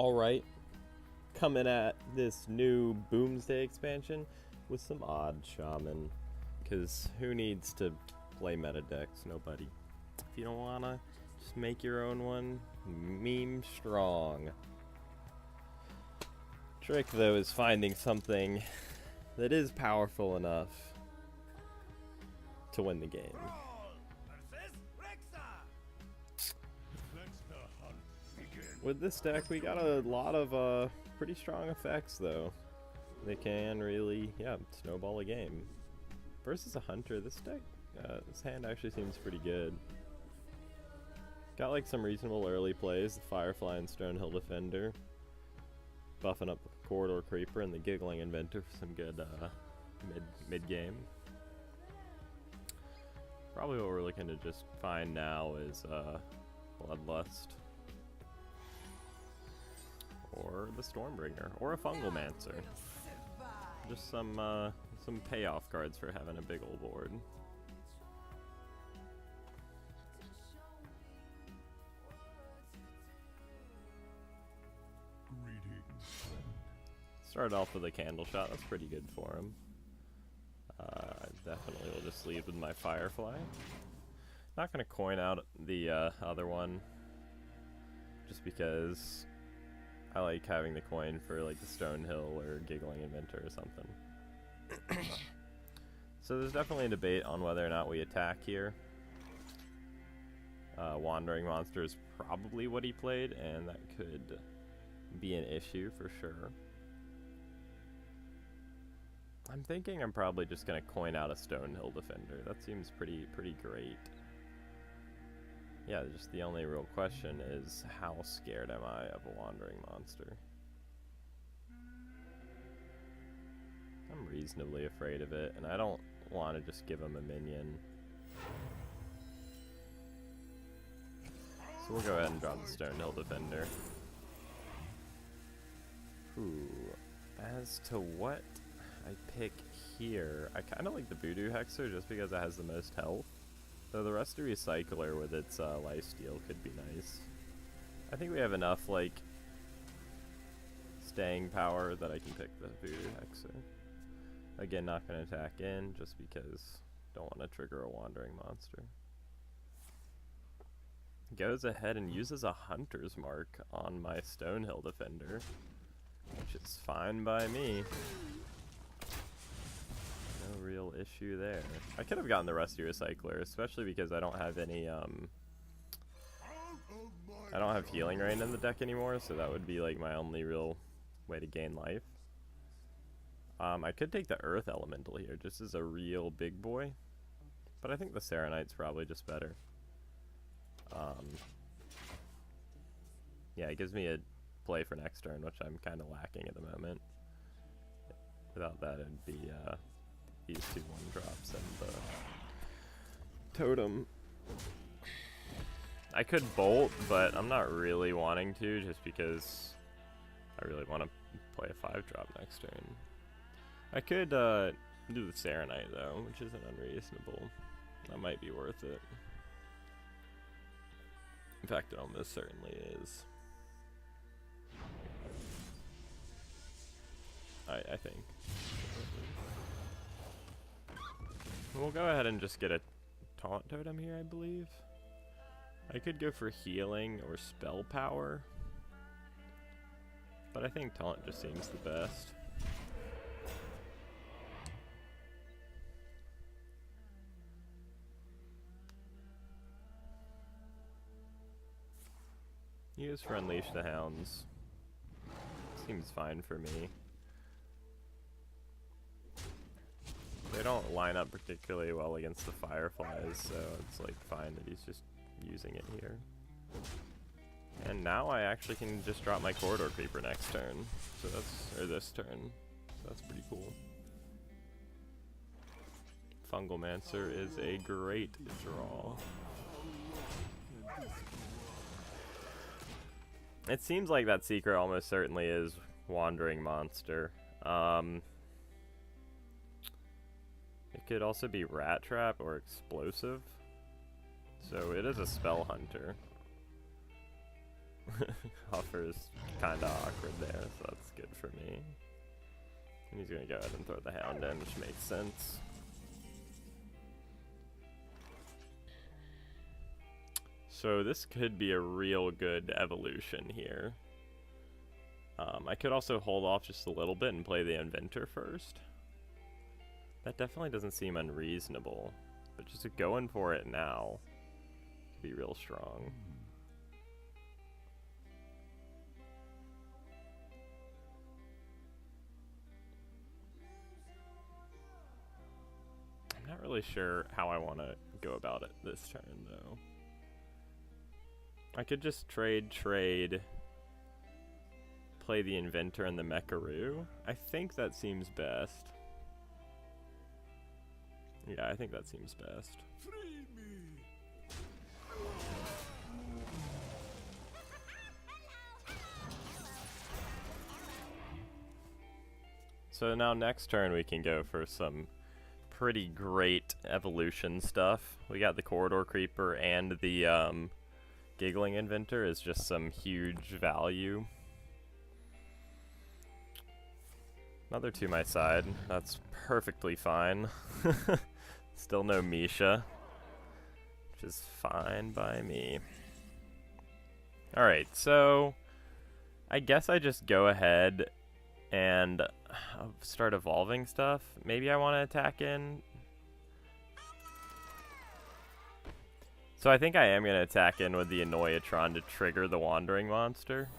alright. Coming at this new Boomsday expansion with some odd Shaman. Because who needs to play meta decks? Nobody. If you don't wanna, just make your own one. Meme strong. Trick, though, is finding something that is powerful enough to win the game. With this deck, we got a lot of pretty strong effects, though. They can really, snowball a game. Versus a hunter, this deck, this hand actually seems pretty good. Got like some reasonable early plays, the Firefly and Stonehill Defender. Buffing up the Corridor Creeper and the Giggling Inventor for some good mid-game. Probably what we're looking to just find now is Bloodlust. Or the Stormbringer, or a Fungalmancer. Just some payoff cards for having a big old board. Started off with a Candle Shot, that's pretty good for him. I definitely will just lead with my Firefly. Not gonna coin out the other one, just because I like having the coin for like the Stonehill or Giggling Inventor or something. So there's definitely a debate on whether or not we attack here. Wandering Monster is probably what he played, and that could be an issue for sure. I'm thinking I'm probably just gonna coin out a Stonehill Defender. That seems pretty great. Yeah, just the only real question is how scared am I of a Wandering Monster? I'm reasonably afraid of it, and I don't want to just give him a minion. So we'll go ahead and draw the Stonehill Defender. Ooh, as to what I pick here, I kind of like the Voodoo Hexer just because it has the most health. Though the Rusty Recycler with its lifesteal could be nice. I think we have enough, like, staying power that I can pick the Voodoo Hexer. Again, not going to attack in just because don't want to trigger a Wandering Monster. Goes ahead and uses a Hunter's Mark on my Stonehill Defender, which is fine by me. No real issue there. I could have gotten the Rusty Recycler, especially because I don't have any, I don't have Healing Rain in the deck anymore, so that would be like my only real way to gain life. I could take the Earth Elemental here, just as a real big boy, but I think the Serenite's probably just better. Yeah, it gives me a play for next turn, which I'm kind of lacking at the moment. Without that, it'd be, these two 1-drops and the totem. I could bolt, but I'm not really wanting to, just because I really want to play a 5-drop next turn. I could do the Serenite though, which isn't unreasonable. That might be worth it. In fact, it almost certainly is. I think. We'll go ahead and just get a Taunt Totem here, I believe. I could go for healing or spell power, but I think Taunt just seems the best. Use for Unleash the Hounds. Seems fine for me. They don't line up particularly well against the Fireflies, so it's like fine that he's just using it here. And now I actually can just drop my Corridor Creeper next turn. So that's, or this turn. So that's pretty cool. Fungalmancer is a great draw. It seems like that secret almost certainly is Wandering Monster. It could also be Rat Trap or Explosive. So it is a Spell Hunter. Huffer's kind of awkward there, so that's good for me. And he's going to go ahead and throw the Hound in, which makes sense. So this could be a real good evolution here. I could also hold off just a little bit and play the Inventor first. That definitely doesn't seem unreasonable, but just going for it now could be real strong. I'm not really sure how I want to go about it this turn, though. I could just trade, play the Inventor and the Mecharoo. I think that seems best. Yeah, I think that seems best. So now next turn we can go for some pretty great evolution stuff. We got the Corridor Creeper and the Giggling Inventor is just some huge value. Another to my side. That's perfectly fine. Still no Misha, which is fine by me. Alright, so I guess I just go ahead and start evolving stuff. Maybe I want to attack in. So I think I am going to attack in with the Annoyatron to trigger the Wandering Monster.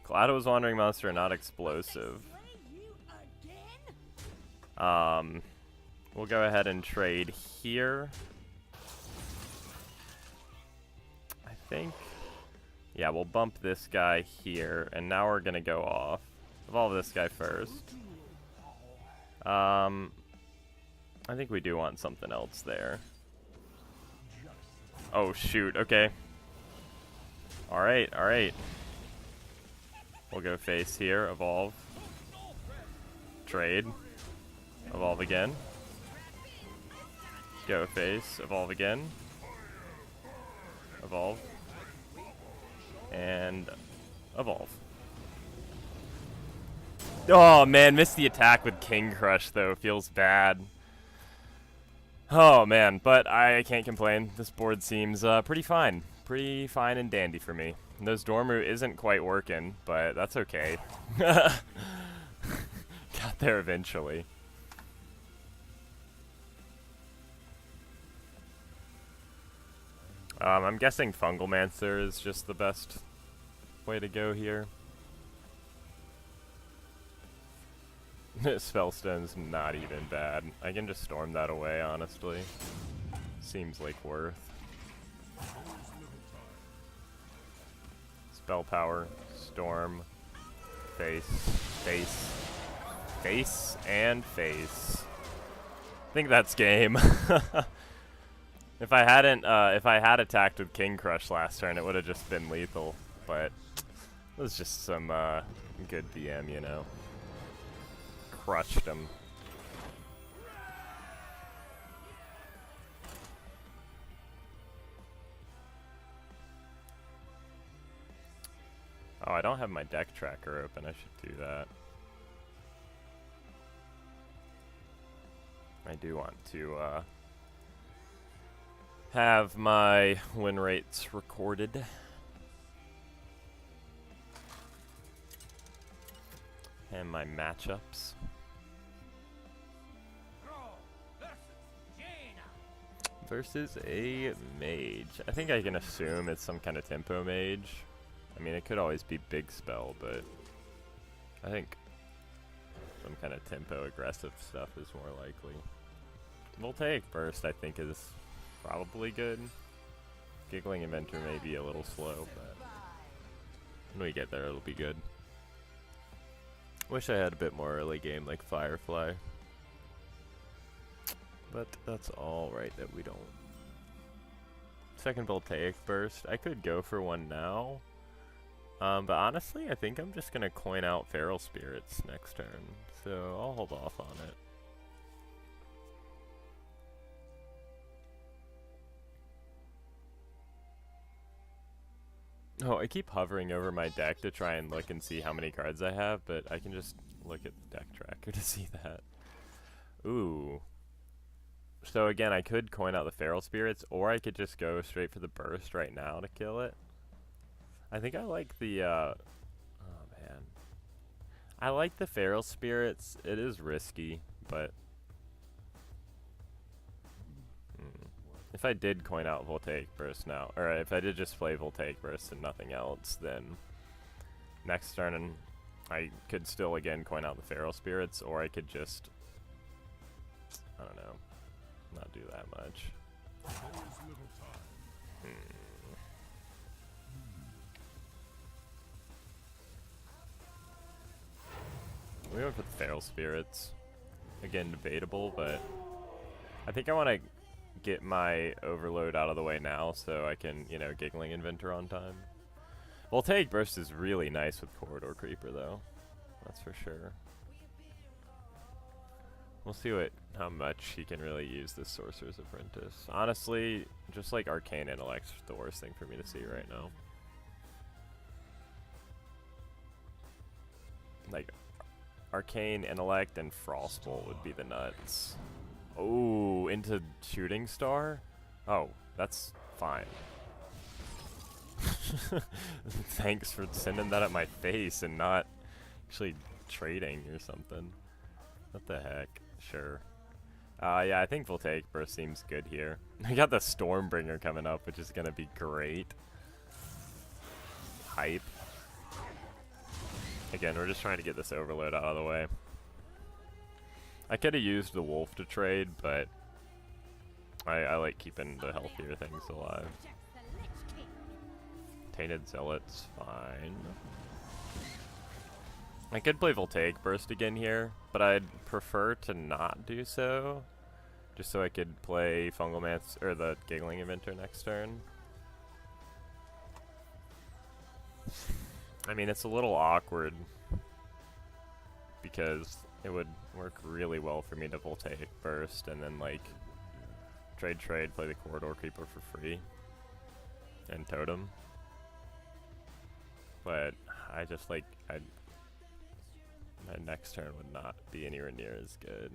GLaDOS Wandering Monster, not explosive. We'll go ahead and trade here. I think, yeah, we'll bump this guy here, and now we're gonna go off. Evolve this guy first. I think we do want something else there. Oh shoot, okay. Alright, alright. We'll go face here, evolve. Trade. Evolve again. Go face, evolve again. Evolve. And evolve. Oh man, missed the attack with King Crush though, feels bad. Oh man, but I can't complain. This board seems pretty fine. Pretty fine and dandy for me. And those Dormu isn't quite working, but that's okay. Got there eventually. I'm guessing Fungalmancer is just the best way to go here. Spellstone's not even bad. I can just storm that away, honestly. Seems like worth. Spell power, storm, face, face, face, and face. I think that's game. If I had attacked with King Crush last turn, it would have just been lethal. But it was just some good DM, you know. Crushed him. Oh, I don't have my deck tracker open. I should do that. I do want to have my win rates recorded. And my matchups. Versus a mage. I think I can assume it's some kind of tempo mage. I mean, it could always be big spell, but I think some kind of tempo aggressive stuff is more likely. Voltaic Burst, I think, is probably good. Giggling Inventor may be a little slow, but when we get there, it'll be good. Wish I had a bit more early game like Firefly. But that's alright that we don't. Second Voltaic Burst. I could go for one now. But honestly, I think I'm just going to coin out Feral Spirits next turn. So I'll hold off on it. Oh, I keep hovering over my deck to try and look and see how many cards I have, but I can just look at the deck tracker to see that. Ooh. So again, I could coin out the Feral Spirits, or I could just go straight for the burst right now to kill it. I think I like the, oh man. I like the Feral Spirits. It is risky, but if I did coin out Voltaic Burst now, or if I did just play Voltaic Burst and nothing else, then next turn I could still again coin out the Feral Spirits, or I could just, I don't know, not do that much. We went for the Feral Spirits. Again, debatable, but I think I want to get my overload out of the way now so I can, you know, Giggling Inventor on time. Voltaic Burst is really nice with Corridor Creeper, though. That's for sure. We'll see how much he can really use this Sorcerer's Apprentice. Honestly, just like Arcane Intellect's the worst thing for me to see right now. Like, Arcane Intellect and Frostbolt would be the nuts. Oh, into Shooting Star? Oh, that's fine. Thanks for sending that at my face and not actually trading or something. What the heck? Sure. Yeah, I think Voltaic Burst seems good here. I got the Stormbringer coming up, which is gonna be great. Hype. Again, we're just trying to get this overload out of the way. I could have used the wolf to trade, but I like keeping the healthier things alive. Tainted Zealot's fine. I could play Voltaic Burst again here, but I'd prefer to not do so. Just so I could play Fungal Mance or the Giggling Inventor next turn. I mean, it's a little awkward because it would work really well for me to Voltaic Burst and then like trade, play the Corridor Creeper for free and Totem. But I just like, my next turn would not be anywhere near as good.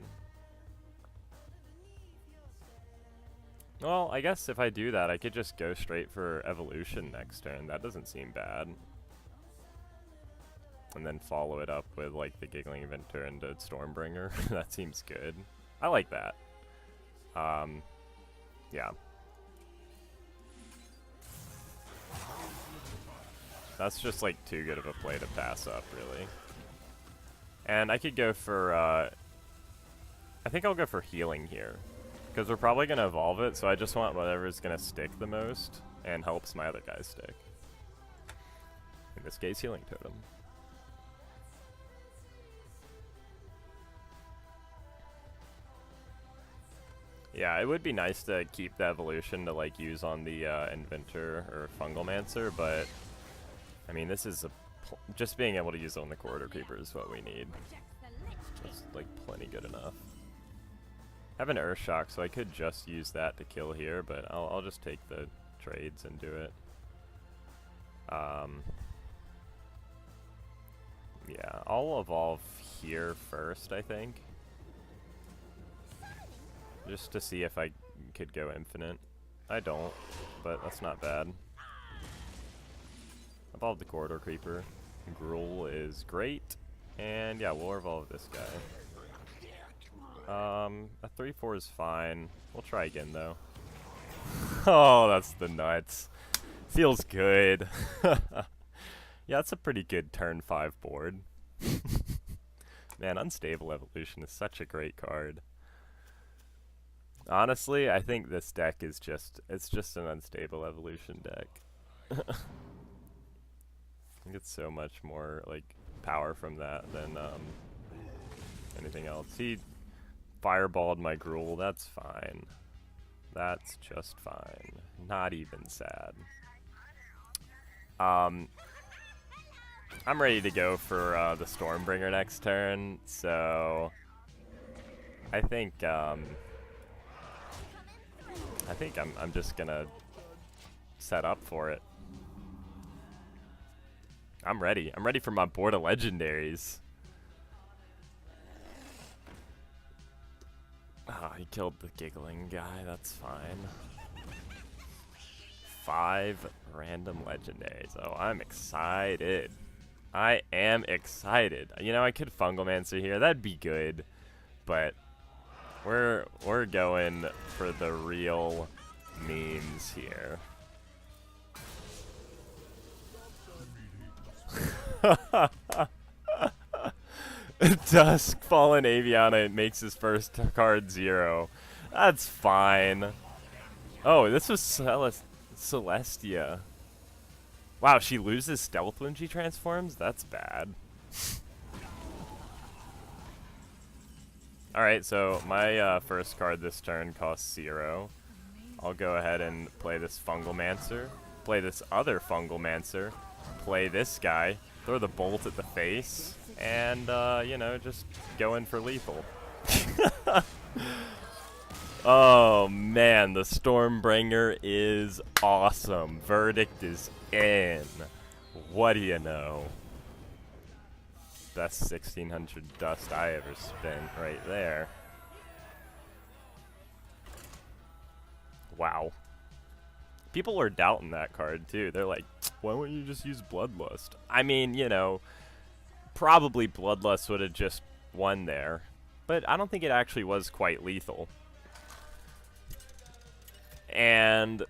Well, I guess if I do that, I could just go straight for Evolution next turn. That doesn't seem bad. And then follow it up with like the Giggling Inventor and the Stormbringer. That seems good. I like that. Yeah. That's just like too good of a play to pass up, really. And I could go for, I think I'll go for Healing here. Because we're probably going to evolve it, so I just want whatever's going to stick the most and helps my other guys stick. In this case, Healing Totem. Yeah, it would be nice to keep the evolution to like use on the Inventor or Fungal Mancer, but I mean, this is just being able to use it on the Corridor Creeper is what we need. That's like plenty good enough. I have an Earth Shock, so I could just use that to kill here, but I'll just take the trades and do it. Yeah, I'll evolve here first, I think. Just to see if I could go infinite. I don't, but that's not bad. Evolve the Corridor Creeper. Gruul is great. And yeah, we'll evolve this guy. A 3/4 is fine. We'll try again though. Oh, that's the nuts. Feels good. Yeah, that's a pretty good turn 5 board. Man, Unstable Evolution is such a great card. Honestly, I think this deck is it's just an Unstable Evolution deck. I think it's so much more like power from that than anything else. He fireballed my Gruul, that's fine. That's just fine. Not even sad. I'm ready to go for the Stormbringer next turn, so I think I'm just gonna set up for it. I'm ready. I'm ready for my board of legendaries. Ah, he killed the giggling guy. That's fine. 5 random legendaries. Oh, I'm excited. I am excited. You know, I could Fungalmancer here. That'd be good. But we're going for the real memes here. Dusk Fallen Aviana makes his first card 0. That's fine. Oh, this was Celestia. Wow, she loses stealth when she transforms? That's bad. Alright, so my first card this turn costs 0. I'll go ahead and play this Fungalmancer, play this other Fungalmancer, play this guy, throw the bolt at the face, and, you know, just go in for lethal. Oh, man, the Stormbringer is awesome. Verdict is in. What do you know? Best 1600 dust I ever spent right there. Wow. People were doubting that card, too. They're like, why wouldn't you just use Bloodlust? I mean, you know, probably Bloodlust would have just won there. But I don't think it actually was quite lethal. And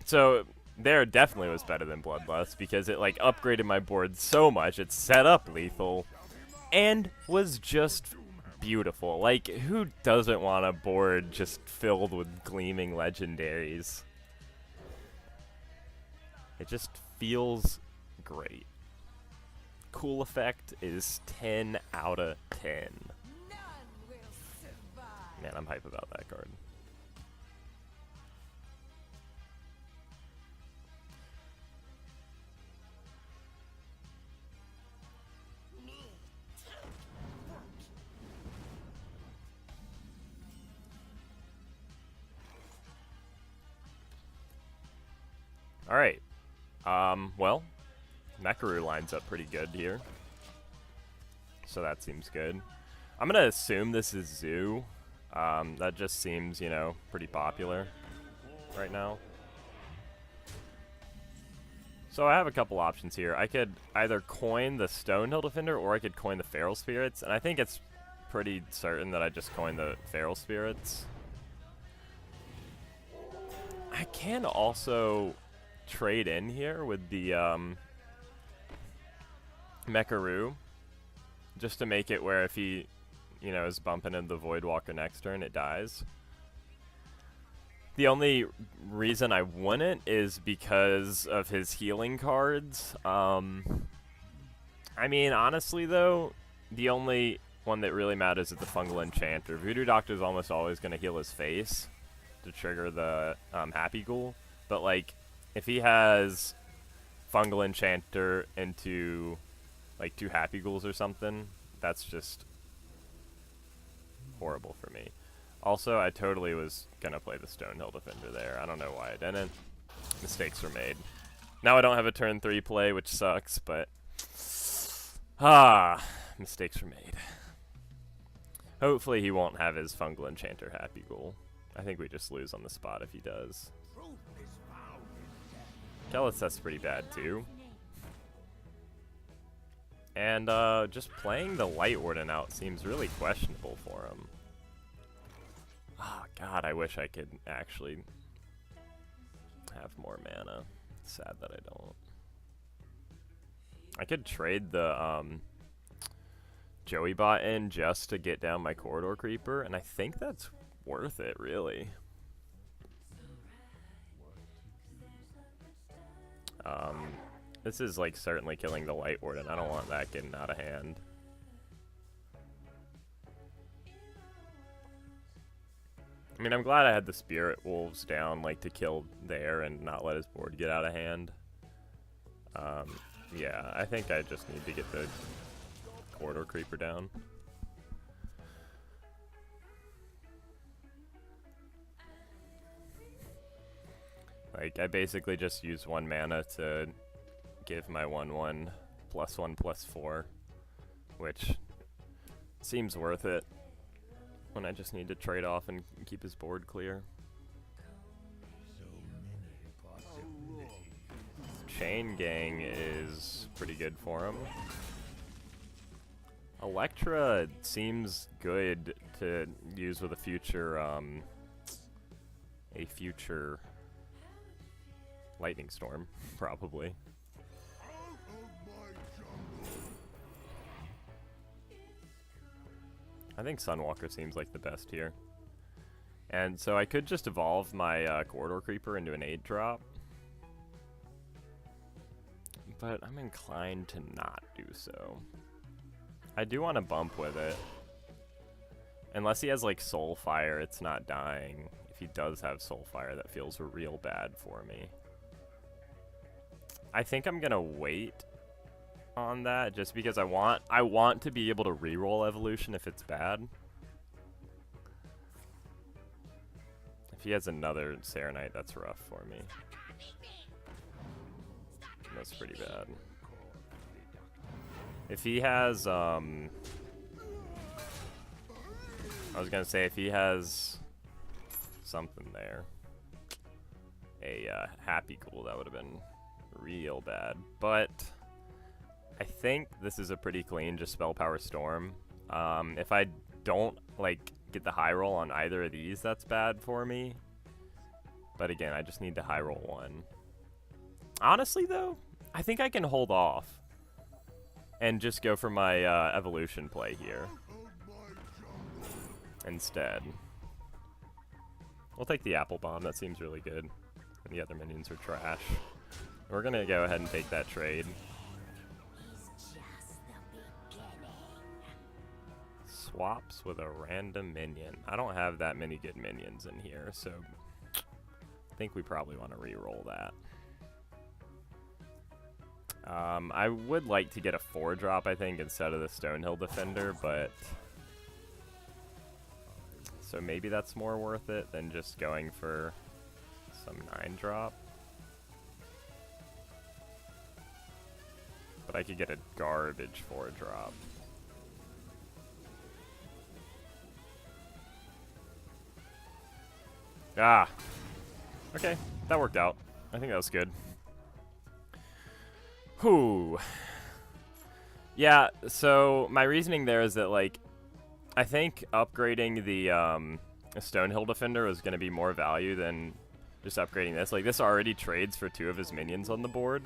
so there definitely was better than Bloodlust because it like upgraded my board so much. It set up lethal and was just beautiful. Like, who doesn't want a board just filled with gleaming legendaries? It just feels great. Cool effect is 10 out of 10. Man, I'm hype about that card. Alright. Well, Mekaru lines up pretty good here. So that seems good. I'm gonna assume this is Zoo. That just seems, you know, pretty popular right now. So I have a couple options here. I could either coin the Stonehill Defender or I could coin the Feral Spirits. And I think it's pretty certain that I just coin the Feral Spirits. I can also trade in here with the Mekaru, just to make it where if he, you know, is bumping into the Voidwalker next turn, it dies. The only reason I wouldn't is because of his healing cards. I mean, honestly though, the only one that really matters is the Fungal Enchanter. Voodoo Doctor is almost always going to heal his face to trigger the Happy Ghoul, but like, if he has Fungal Enchanter into like 2 Happy Ghouls or something, that's just horrible for me. Also, I totally was gonna play the Stonehill Defender there. I don't know why I didn't. Mistakes were made. Now I don't have a turn 3 play, which sucks, but mistakes were made. Hopefully he won't have his Fungal Enchanter Happy Ghoul. I think we just lose on the spot if he does. Kellis pretty bad too. And just playing the Light Warden out seems really questionable for him. Oh god, I wish I could actually have more mana. It's sad that I don't. I could trade the Joey bot in just to get down my Corridor Creeper, and I think that's worth it, really. This is like certainly killing the Light Warden. I don't want that getting out of hand. I mean, I'm glad I had the Spirit Wolves down, like, to kill there and not let his board get out of hand. Yeah, I think I just need to get the Corridor Creeper down. Like, I basically just used 1 mana to give my 1/1 +1/+4, which seems worth it when I just need to trade off and keep his board clear. Chain Gang is pretty good for him. Electra seems good to use with a future lightning storm, probably. I think Sunwalker seems like the best here. And so I could just evolve my Corridor Creeper into an 8-drop. But I'm inclined to not do so. I do want to bump with it. Unless he has like Soulfire, it's not dying. If he does have Soulfire, that feels real bad for me. I think I'm gonna wait on that just because I want to be able to reroll evolution if it's bad. If he has another Serenite, that's rough for me. That's pretty bad. If he has I was gonna say if he has something there, a Happy Ghoul, that would have been real bad. But I think this is a pretty clean just Spell Power Storm. If I don't like get the high roll on either of these, that's bad for me. But again, I just need to high roll one. Honestly though, I think I can hold off and just go for my evolution play here instead. We'll take the Apple Bomb, that seems really good. And the other minions are trash. We're gonna go ahead and take that trade. Swaps with a random minion. I don't have that many good minions in here, so I think we probably want to re-roll that. I would like to get a 4-drop, I think, instead of the Stonehill Defender, but so maybe that's more worth it than just going for some 9-drop. But I could get a garbage 4-drop. Ah. Okay, that worked out. I think that was good. Whew. Yeah, so my reasoning there is that, like, I think upgrading the Stonehill Defender was going to be more value than just upgrading this. Like, this already trades for 2 of his minions on the board.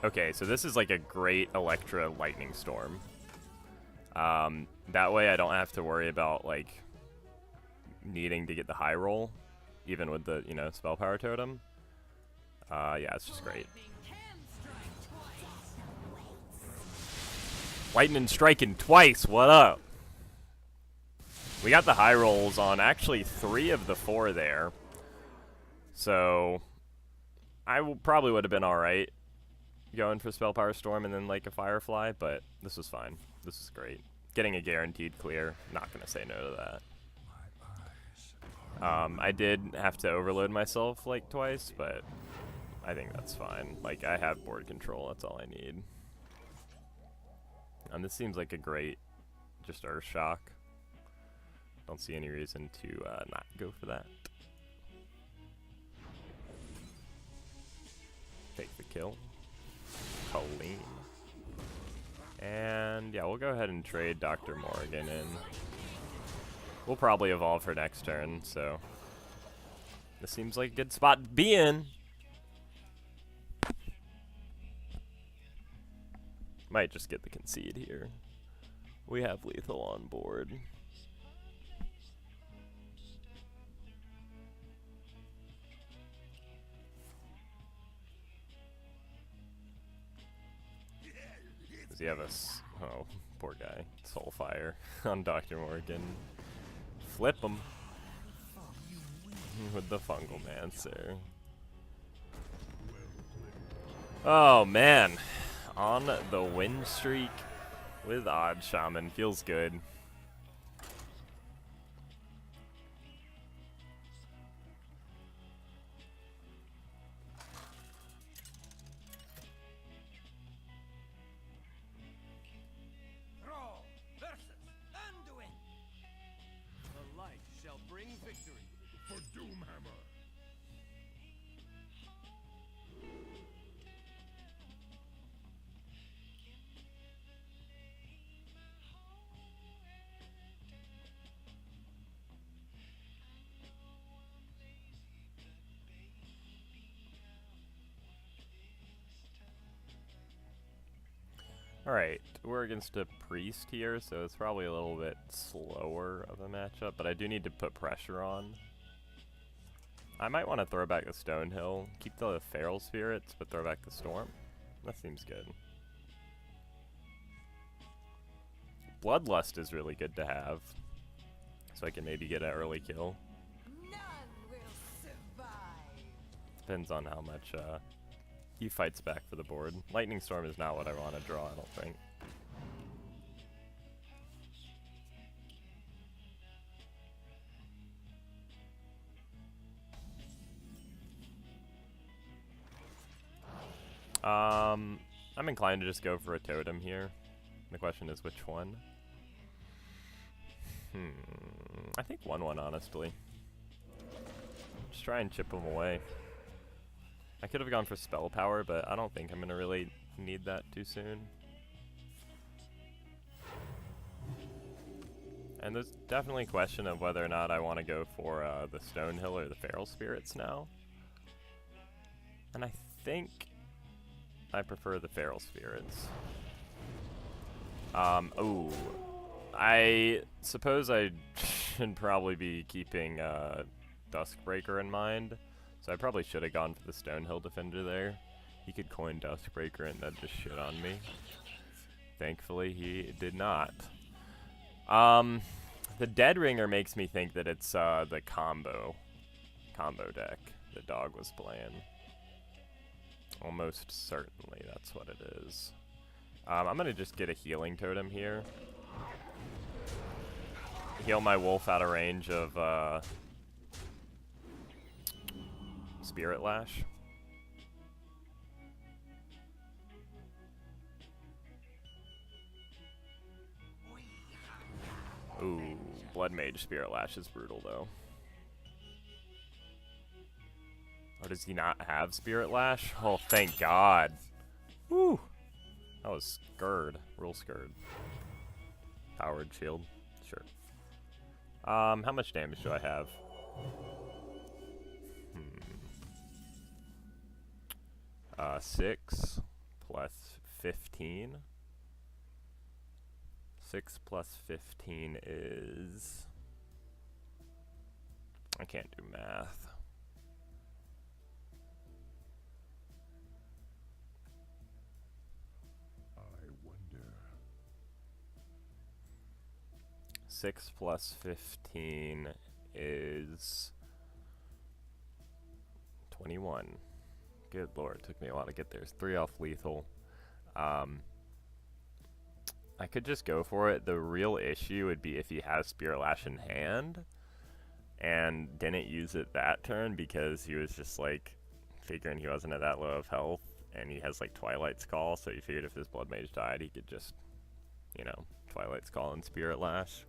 Okay, so this is like a great Electra Lightning Storm. That way I don't have to worry about, like, needing to get the high roll, even with the, you know, Spell Power Totem. Yeah, it's just great. Lightning striking twice, what up? We got the high rolls on actually 3 of the 4 there. So I probably would have been alright going for Spell Power Storm and then like a Firefly, but this was fine. This is great. Getting a guaranteed clear, not going to say no to that. I did have to overload myself like twice, but I think that's fine. Like, I have board control, that's all I need. And this seems like a great just Earth Shock. Don't see any reason to not go for that. Take the kill. Colleen. And yeah, we'll go ahead and trade Dr. Morgan in. We'll probably evolve her next turn, so this seems like a good spot to be in. Might just get the concede here. We have lethal on board. Does he have a oh, poor guy. Soulfire on Dr. Morgan. Flip him with the Fungal Mancer. Oh man, on the win streak with Odd Shaman, feels good. Alright, we're against a priest here, so it's probably a little bit slower of a matchup, but I do need to put pressure on. I might want to throw back the Stonehill, keep the Feral Spirits, but throw back the Storm. That seems good. Bloodlust is really good to have, so I can maybe get an early kill. None will survive. Depends on how much he fights back for the board. Lightning Storm is not what I want to draw, I don't think. I'm inclined to just go for a totem here. The question is which one? I think 1/1 honestly. Just try and chip him away. I could have gone for spell power, but I don't think I'm gonna really need that too soon. And there's definitely a question of whether or not I want to go for the Stonehill or the Feral Spirits now. And I think I prefer the Feral Spirits. Oh, I suppose I should probably be keeping Duskbreaker in mind. So I probably should have gone for the Stonehill Defender there. He could coin Duskbreaker and then just shit on me. Thankfully, he did not. The Dead Ringer makes me think that it's the combo deck the dog was playing. Almost certainly that's what it is. I'm gonna just get a healing totem here. Heal my wolf out of range of Spirit Lash. Ooh, Blood Mage Spirit Lash is brutal though. Or does he not have Spirit Lash? Oh, thank God. Woo! That was scared. Real scared. Powered shield. Sure. How much damage do I have? 6 plus 15. 6 plus 15 is... I can't do math. I wonder. 6 plus 15 is 21. Good lord, it took me a while to get there. It's 3 off lethal. I could just go for it. The real issue would be if he has Spirit Lash in hand and didn't use it that turn because he was just like figuring he wasn't at that low of health and he has like Twilight's Call, so he figured if his Blood Mage died he could just, you know, Twilight's Call and Spirit Lash.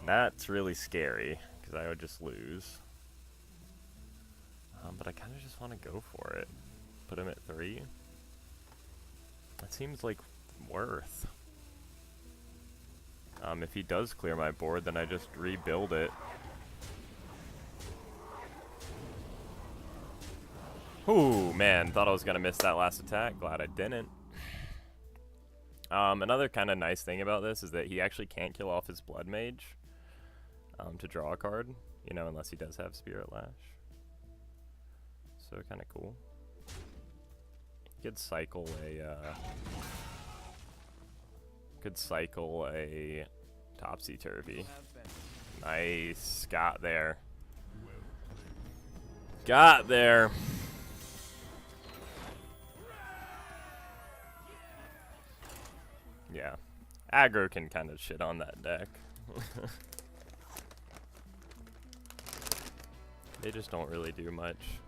That's really scary because I would just lose. But I kind of just want to go for it. Put him at 3. That seems like worth. If he does clear my board, then I just rebuild it. Ooh, man, thought I was gonna miss that last attack. Glad I didn't. Another kind of nice thing about this is that he actually can't kill off his Blood Mage to draw a card, you know, unless he does have Spirit Lash. So kind of cool. Could cycle a Topsy-Turvy. Nice, got there. Got there. Yeah, aggro can kind of shit on that deck. They just don't really do much.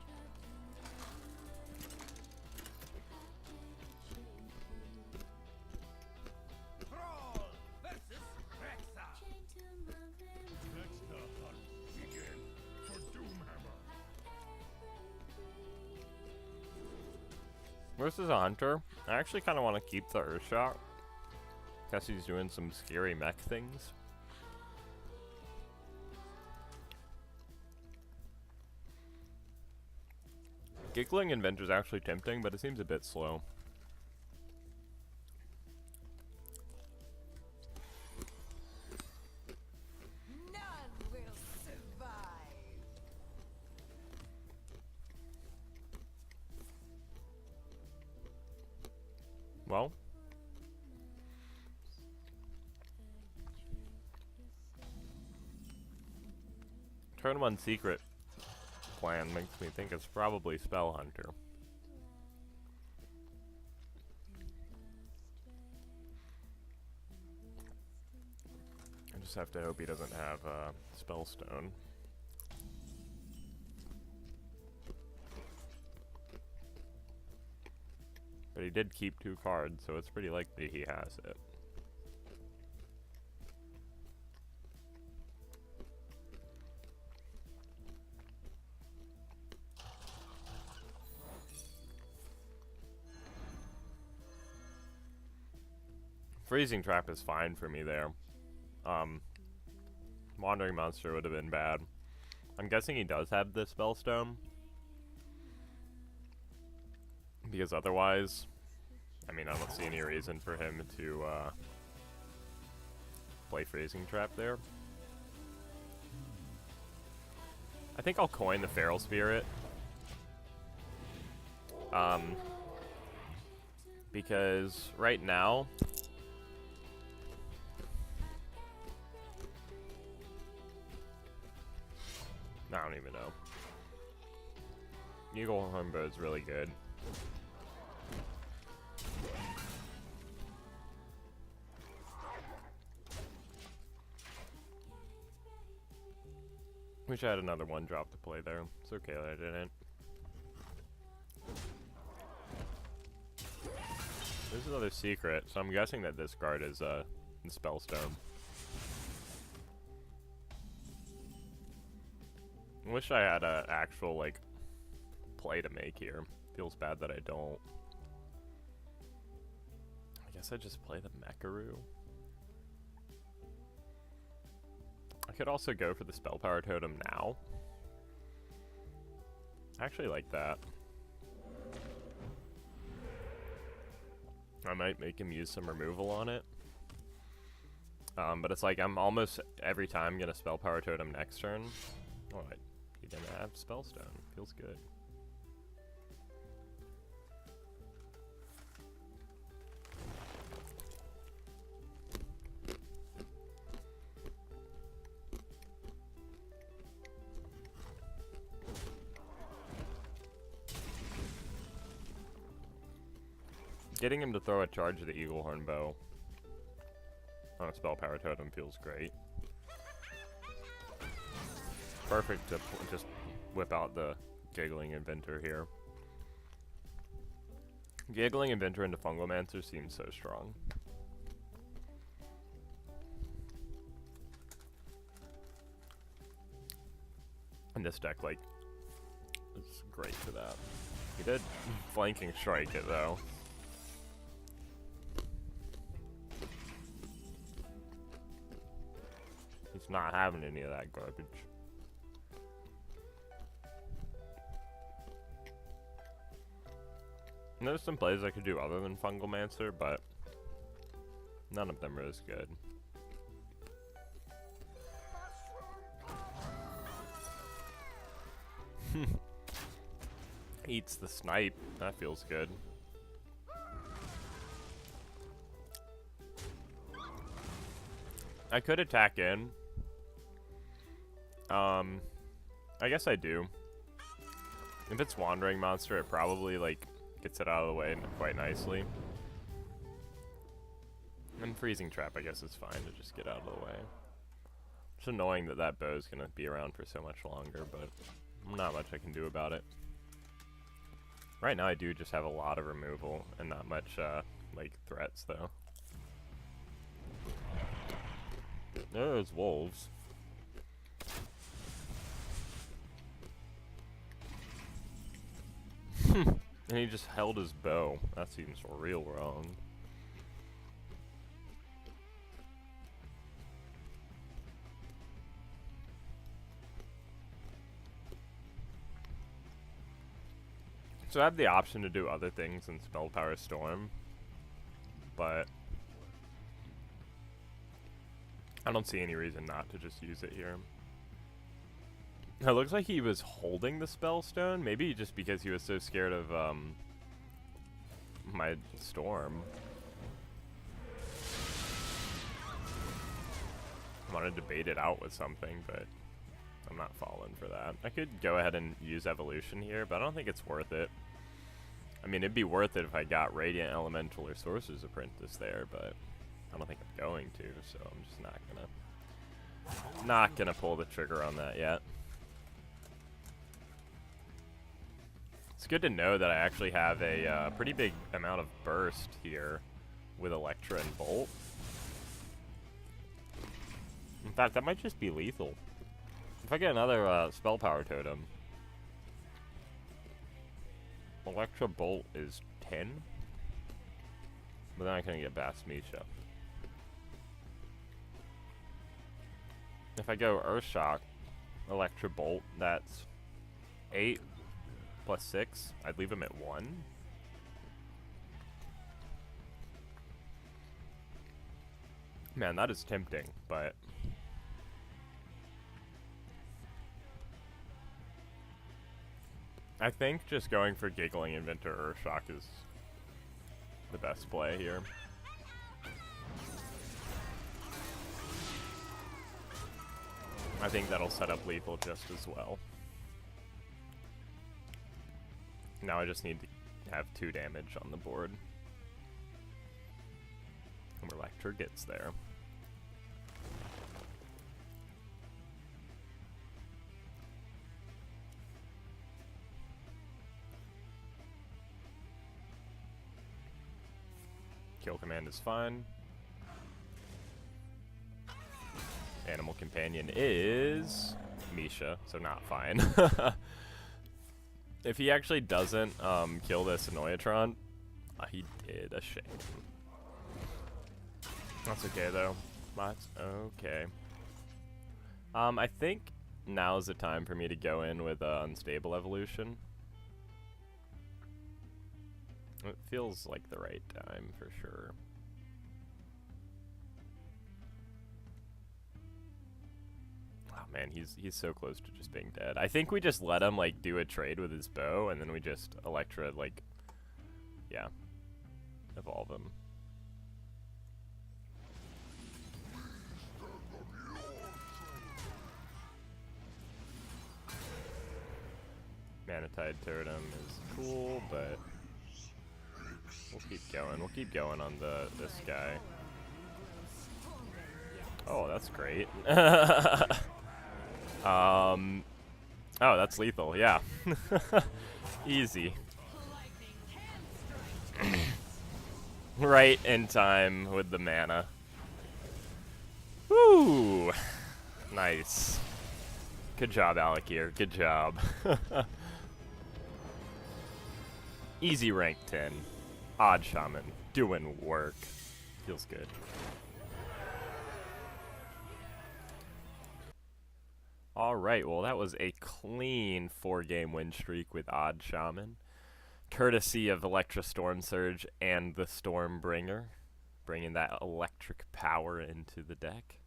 Versus a hunter, I actually kind of want to keep the Earthshock. Guess he's doing some scary mech things. Giggling Inventor's actually tempting, but it seems a bit slow. Well, turn 1 secret plan makes me think it's probably Spell Hunter. I just have to hope he doesn't have Spellstone. But he did keep 2 cards, so it's pretty likely he has it. Freezing Trap is fine for me there. Wandering Monster would have been bad. I'm guessing he does have the Spellstone. Because otherwise, I mean, I don't see any reason for him to play Freezing Trap there. I think I'll coin the Feral Spirit. Because right now, I don't even know. Eagle Hornbow is really good. Wish I had another 1-drop to play there. It's okay that I didn't. There's another secret, so I'm guessing that this card is in Spellstone. I wish I had an actual, like, play to make here. Feels bad that I don't. I guess I just play the Mecharoo. I could also go for the Spell Power Totem now. I actually like that. I might make him use some removal on it. But it's like I'm almost every time gonna Spell Power Totem next turn. Oh, he didn't have Spellstone. Feels good. Getting him to throw a charge of the Eagle Hornbow on a Spell Power Totem feels great. Perfect to just whip out the Giggling Inventor here. Giggling Inventor into Fungalmancer seems so strong. And this deck, like, is great for that. He did Flanking Strike it, though. He's not having any of that garbage. And there's some plays I could do other than Fungalmancer, but none of them are as good. Eats the snipe. That feels good. I could attack in. I guess I do. If it's Wandering Monster, it probably, like, gets it out of the way quite nicely. And Freezing Trap, I guess, is fine to just get out of the way. It's annoying that that bow's gonna be around for so much longer, but not much I can do about it. Right now I do just have a lot of removal and not much, like, threats, though. There's wolves. And he just held his bow. That seems real wrong. So I have the option to do other things in Spell Power Storm, but I don't see any reason not to just use it here. It looks like he was holding the Spellstone, maybe just because he was so scared of my storm. I wanted to bait it out with something, but I'm not falling for that. I could go ahead and use evolution here, but I don't think it's worth it. I mean, it'd be worth it if I got Radiant Elemental or Sorcerer's Apprentice there, but I don't think I'm going to, so I'm just not gonna pull the trigger on that yet. It's good to know that I actually have a pretty big amount of burst here with Electra and Bolt. In fact, that might just be lethal. If I get another spell power totem, Electra Bolt is 10, but then I can get Bass Misha. If I go Earthshock, Electra Bolt, that's 8 plus 6. I'd leave him at 1. Man, that is tempting, but I think just going for Giggling Inventor Earthshock is the best play here. I think that'll set up lethal just as well. Now I just need to have 2 damage on the board. And Electra gets there. Kill command is fine. Animal companion is Misha, so not fine. If he actually doesn't kill this Annoyatron, he did a shame. That's okay though. That's okay. I think now's the time for me to go in with Unstable Evolution. It feels like the right time for sure. Oh man, he's so close to just being dead. I think we just let him like do a trade with his bow, and then we just Electra like, yeah, evolve him. Manatide Totem is cool, but we'll keep going. We'll keep going on this guy. Oh, that's great. Oh, that's lethal. Yeah. Easy. Right in time with the mana. Woo! Nice. Good job, Alakir. Good job. Easy rank 10. Odd Shaman. Doing work. Feels good. Alright, well that was a clean 4-game win streak with Odd Shaman. Courtesy of Electra Storm Surge and the Stormbringer. Bringing that electric power into the deck.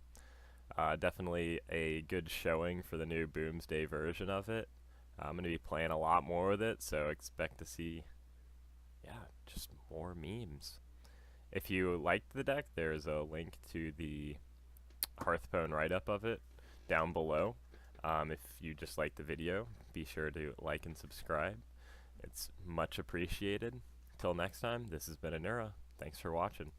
Definitely a good showing for the new Boomsday version of it. I'm going to be playing a lot more with it, so expect to see, yeah, just more memes. If you liked the deck, there's a link to the Hearthstone write-up of it down below. If you just liked the video, be sure to like and subscribe. It's much appreciated. Till next time, this has been Anura. Thanks for watching.